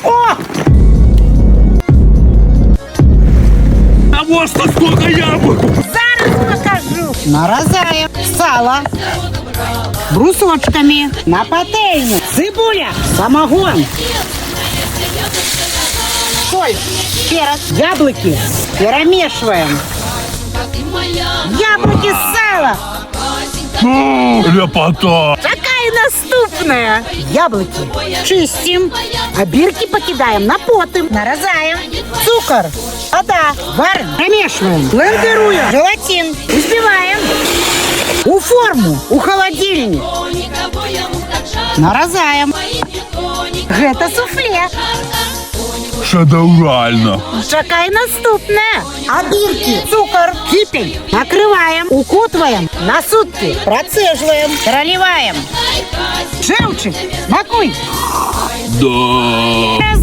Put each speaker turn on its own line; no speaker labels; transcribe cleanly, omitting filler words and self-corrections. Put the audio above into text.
О!
А вот что сколько яблок!
Зараз покажу. Нарізаємо сало брусочками на пательню. Цибуля, самогон, соль, перец, яблоки перемешиваем. Яблоки с сала.
Лепота!
Какая наступная? Яблоки чистим, а бирки покидаем на поты. Нарезаем. Цукор, вода, варим, промешиваем, блендируем, желатин, взбиваем. У форму, у холодильник. Нарезаем. Это суфле.
Шедеврально!
Какая наступная? А бирки, цукор, кипень. Накрываем, укутываем на сутки. Процеживаем, проливаем. Желчик, смакуй.
Да!